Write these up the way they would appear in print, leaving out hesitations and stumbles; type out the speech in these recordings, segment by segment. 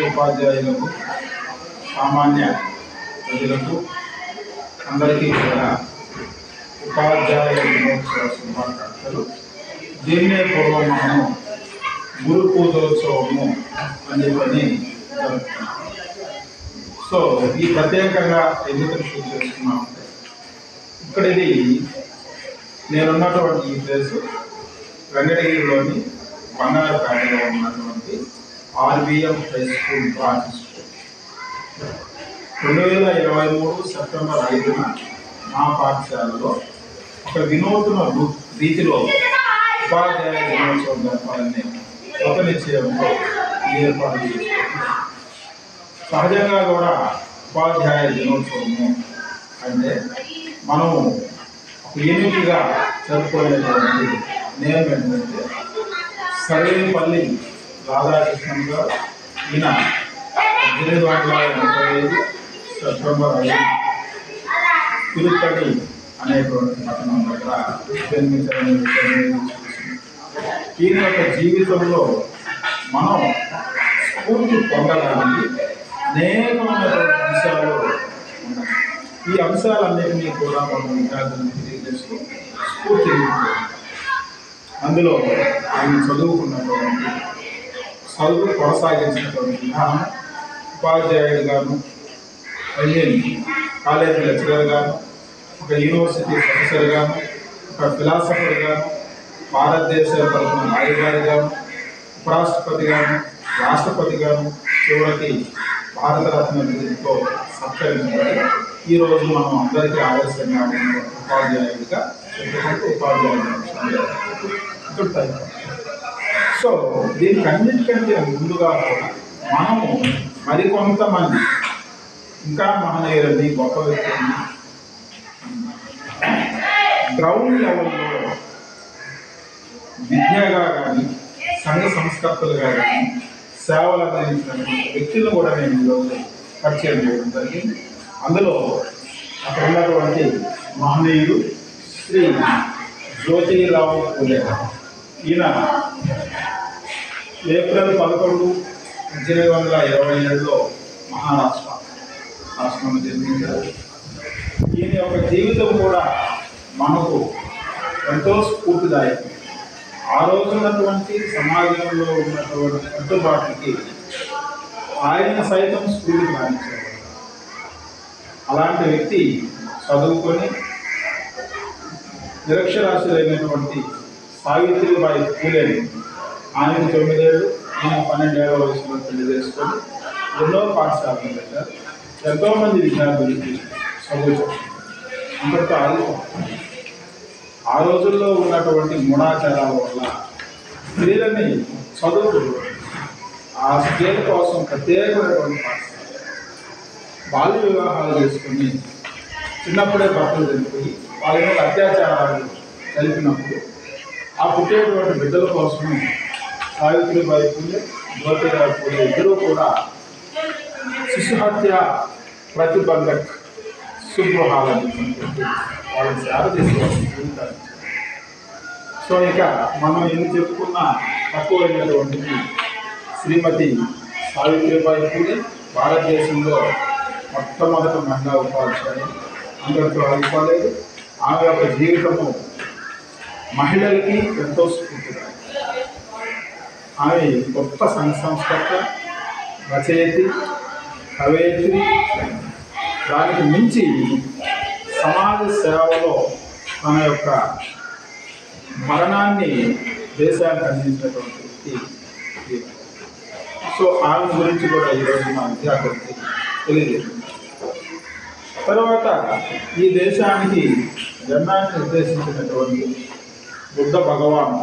ఉపాధ్యాయులకు సామాన్య ప్రజలకు అందరికీ కూడా ఉపాధ్యాయ దినోత్సవ శుభాకాంక్షలు. దీన్నే పూర్వం మనం గురు పూజోత్సవము అని చెప్పని జరుపుతున్నాం. సో ఈ ప్రత్యేకంగా ఎందుకు షూట్ చేస్తున్నామంటే, ఇక్కడిది నేనున్నటువంటి ఈ ప్లేసు వెంకటగిరిలోని బంగారపేటలో ఉన్నటువంటి RBM high school branch school. 2023 September 5న మా పాఠశాలలో ఒక వినూత్న రీతిలో ఉపాధ్యాయ దినోత్సవం జరపాలని ఒక నిశ్చయంతో ఏర్పాటు చేసుకుంటున్నాం. సహజంగా కూడా ఉపాధ్యాయ దినోత్సవము అంటే మనము యూనిట్గా జరుపుకునేటువంటి నేమ్ ఏంటంటే సర్వేపల్లి రాధాకృష్ణన్ గారు. ఈయన 1885 సెప్టెంబర్ 5 తిరుపతి అనేటువంటి పట్టణం దగ్గర జన్మించడం. ఈయన యొక్క జీవితంలో మనం స్ఫూర్తి పొందడానికి అనేకమైనటువంటి అంశాలు ఉన్నాయి. ఈ అంశాలన్నింటినీ కూడా మనం విద్యార్థులకు తెలియజేస్తూ స్ఫూర్తి అందులో ఆయన చదువుకున్నటువంటి చదువు కొనసాగించినటువంటి విధానం, ఉపాధ్యాయుడిగాను, కాలేజీ లెక్చరర్గాను, ఒక యూనివర్సిటీ ప్రొఫెసర్గాను, ఒక ఫిలాసఫర్గాను, భారతదేశ తరఫున నాయకుడిగాను, ఉపరాష్ట్రపతిగాను, రాష్ట్రపతిగాను, చివరికి భారతరత్న బిరుదుతో సత్కరించబడి ఈరోజు మనం అందరికీ ఆదర్శంగా ఉన్న ఉపాధ్యాయుడిగా చెప్పుకుంటూ ఉపాధ్యాయులు. సో దీనికి అన్నిటికంటే ముందుగా కూడా మనము మరికొంతమంది ఇంకా మహనీయులని, గొప్ప వ్యక్తులని గ్రౌండ్ లెవెల్లో విద్యగా కానీ సంఘ సంస్కర్తలుగా కానీ సేవలు అందించినటువంటి వ్యక్తులను కూడా నేను ఈరోజు పరిచయం చేయడం జరిగింది. అందులో అక్కడ ఉన్నటువంటి మహనీయుడు శ్రీ జ్యోతిరావు పూలే. ఈయన ఏప్రిల్ 11, 1827లో మహారాష్ట్ర రాష్ట్రంలో జన్మించారు. ఈయన యొక్క జీవితం కూడా మనకు ఎంతో స్ఫూర్తిదాయకం. ఆ రోజున్నటువంటి సమాజంలో ఉన్నటువంటి కట్టుబాట్లకి ఆయన సైతం స్ఫూర్తి రాణించేవాడు. అలాంటి వ్యక్తి చదువుకొని నిరక్షరాస్యులైనటువంటి సావిత్రిబాయి పూలేని ఆయన 9 ఏళ్ళు, ఆయన 12 ఏళ్ల వయసులో పెళ్లి చేసుకొని ఎన్నో పాఠశాలను పెట్టారు. ఎంతోమంది విద్యార్థులకి చదువు చెప్పారు. అంతటితో ఆగిపోతారు. ఆ రోజుల్లో ఉన్నటువంటి మూఢాచారాల వల్ల స్త్రీలని చదువు ఆ స్త్రీల కోసం ప్రత్యేకమైనటువంటి పాఠశాల, బాల్య వివాహాలు చేసుకుని చిన్నప్పుడే భర్తలు చనిపోయి వాళ్ళ మీద అత్యాచారాలు కలిపినప్పుడు ఆ పుట్టేటువంటి బిడ్డల కోసం సావిత్రిబాయి పూలే, జ్యోతిరావు పూలే ఇద్దరూ కూడా శిశుహత్య ప్రతిబంధక్ సుగృహాలని వాళ్ళని సేవ చేసుకోవాలి. సో ఇక మనం ఎన్ని చెప్పుకున్నా తక్కువైనటువంటిది శ్రీమతి సావిత్రిబాయి పూలే భారతదేశంలో మొట్టమొదటి మహిళా ఉపాధ్యాయులు. అందరితో ఆగిపోలేదు. ఆమె యొక్క జీవితము మహిళలకి ఎంతో స్ఫూర్తిదాయకం. ఆమె గొప్ప సంస్కర్త, రచయిత్రి, కవయిత్రి. దానికి మించి సమాజ సేవలో తన యొక్క మరణాన్ని దేశానికి అందించినటువంటి వ్యక్తి. సో ఆమె గురించి కూడా ఈరోజు మా విద్యార్థులకి తెలియజేస్తుంది. తర్వాత ఈ దేశానికి జన్మాన్ని నిర్దేశించినటువంటి బుద్ధ భగవాన్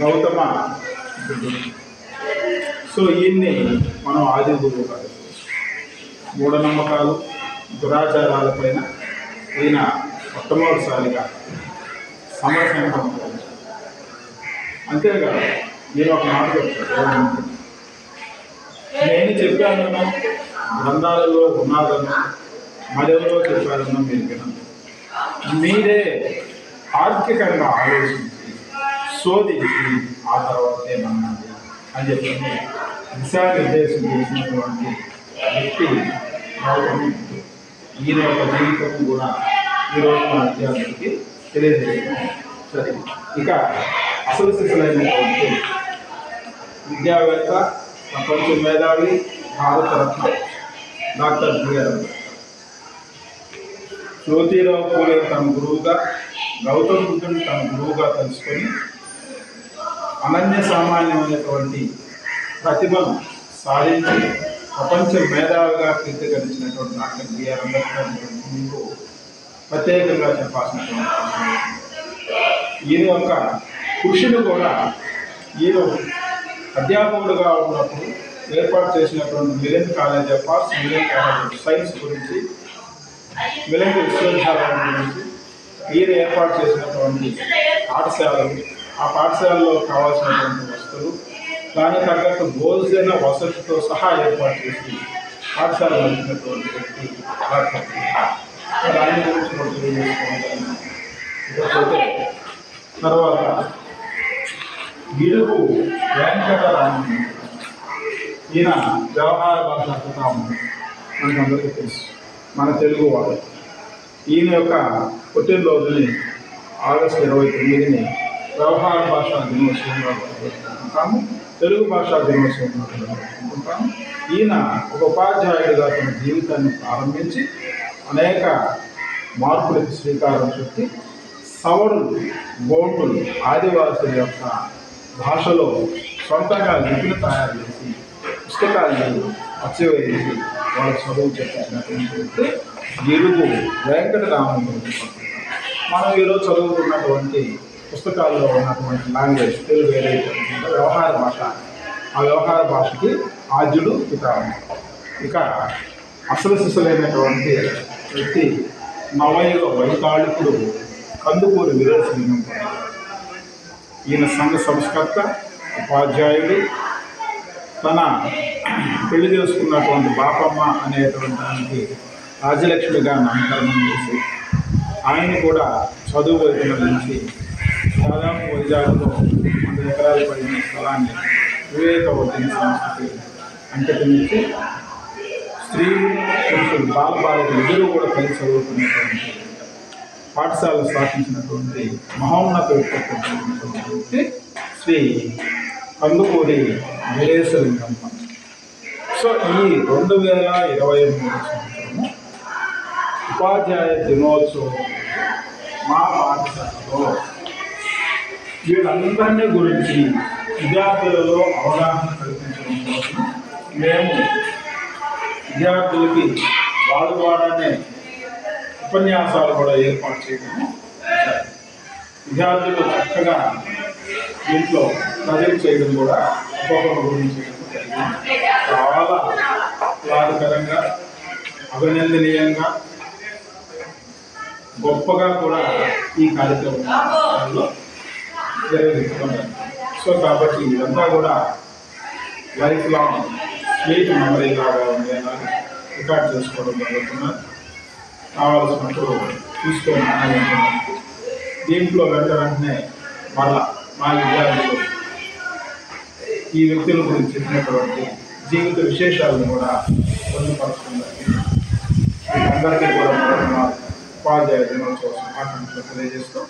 గౌతమ బుద్ధుడు. సో ఈయన్ని మనం ఆది గురువు కాదు. మూఢనమ్మకాలు, దురాచారాలపైన ఈయన మొట్టమొదటిసారిగా సమరశంఖం. అంతేకాదు నేను ఒక మాట చెప్తాను, నేను చెప్పాను గ్రంథాలలో ఉన్నాదన్నా మరెవరో చెప్పారన్నా మీరు వినండి. మీరే ఆర్థికంగా ఆలోచించి శోధించి ఆ తర్వాతే నమ్మండి అని చెప్పి దిశానిర్దేశం చేసినటువంటి వ్యక్తి ఈయన యొక్క జీవితం కూడా ఈరోజు మన విద్యార్థులకి తెలియజేస్తున్నాం. సరే, ఇక అసలు శిశులైనటువంటి విద్యావేత్త, ప్రపంచ మేధావి, భారతరత్న డాక్టర్ బిఆర్ అంబేద్కర్. జ్యోతిరావు పూలే తన గురువుగా, గౌతమ బుద్ధుని తన గురువుగా తెలుసుకొని అనన్య సామాన్యమైనటువంటి ప్రతిభను సాధించి ప్రపంచ మేధావిగా కీర్తిగడించినటువంటి డాక్టర్ బిఆర్ అంబేద్కర్ మీకు ప్రత్యేకంగా చెప్పాల్సినటువంటి అవసరం. ఈయన యొక్క కృషిని కూడా ఈయన అధ్యాపకుడుగా ఉన్నప్పుడు ఏర్పాటు చేసినటువంటి melon college of arts, melon college of science గురించి, మిలన్ విశ్వవిద్యాలయం గురించి ఈయన ఏర్పాటు చేసినటువంటి పాఠశాలలు, ఆ పాఠశాలలో కావాల్సినటువంటి వస్తువులు, దానికి తగ్గట్టు భోజన వసతితో సహా ఏర్పాటు చేసి పాఠశాల నడిపినటువంటి వ్యక్తి దాని గురించి కూడా తెలియజేసుకోవాలి. ఇకపోతే తర్వాత గిడుగు వెంకటరామన్, ఈయన వ్యవహార భాష అర్థం మనకు అందరికీ తెలుసు, మన తెలుగు వాడు. ఈయన యొక్క పుట్టినరోజుని ఆగస్టు 29ని వ్యవహార భాషా దినోత్సవంగా జరుపుకుంటాము, తెలుగు భాషా దినోత్సవంగా జరుపుకుంటాము. ఈయన ఒక ఉపాధ్యాయుడిగా తన జీవితాన్ని ప్రారంభించి అనేక మార్పులకు శ్రీకారం చుట్టి సవరులు, గోండులు, ఆదివాసుల యొక్క భాషలో సొంతంగా లిపిని తయారు చేసి పుస్తకాన్ని అచ్చవేసి వాళ్ళ చదువు చెప్పించినటువంటి గిడుగు వెంకటరామన్ గురించి మనం ఈరోజు చదువుతున్నటువంటి పుస్తకాల్లో ఉన్నటువంటి లాంగ్వేజ్ తెలుగు ఏదైతే ఉంటుందో వ్యవహార భాష, ఆ వ్యవహార భాషకి ఆద్యుడు పితామహుడు. ఇక అసలు శిశులైనటువంటి వ్యక్తి నవయుగ వైతాళికుడు కందుకూరి వీరేశలింగం. ఈయన సంఘ సంస్కర్త, ఉపాధ్యాయుడు. తన పెళ్లి చేసుకున్నటువంటి బాపమ్మ అనేటువంటి దానికి రాజ్యలక్ష్మిగా నామకరణం చేసి ఆయన కూడా చదువు వైపున నుంచి దాదాపు వైజాగ్లో 100 ఎకరాలు పడిన స్థలాన్ని వివేకవర్ధన సంస్థకి అంకితమిచ్చి స్త్రీలు, పురుషులు, బాలబాలికలు ఇద్దరూ కూడా కలిసి చదువుకునేటువంటి పాఠశాలను స్థాపించినటువంటి మహోన్నత వ్యక్తి శ్రీ కందుకూరి వీరేశలింగం. సో ఈ 2023 సంవత్సరము ఉపాధ్యాయ దినోత్సవం మా పాఠశాలలో వీళ్ళందరినీ గురించి విద్యార్థులలో అవగాహన కల్పించడం కోసం మేము విద్యార్థులకి వాడువాడనే ఉపన్యాసాలు కూడా ఏర్పాటు చేయడము. విద్యార్థులు చక్కగా దీంట్లో ప్రజెంట్ చేయడం కూడా ఒక్కొక్కరి గురించి చాలా ఆహ్లాదకరంగా, అభినందనీయంగా, గొప్పగా కూడా ఈ కార్యక్రమంలో నిర్వహిస్తున్నారు. సో కాబట్టి ఇదంతా కూడా లైఫ్ లాంగ్ స్వీట్ మెమరీ లాగా ఉండేలాగా రికార్డ్ చేసుకోవడం జరుగుతున్నారు. కావాల్సినప్పుడు చూసుకోవాలి. దీంట్లో వెంటనే మళ్ళా మా విద్యార్థులు ఈ వ్యక్తుల గురించి చెప్పినటువంటి జీవిత విశేషాలను కూడా పొందుపరుస్తున్నారు. వీళ్ళందరికీ కూడా ఉపాధ్యాయ దినోత్సవ శుభాకాంక్షలు తెలియజేస్తూ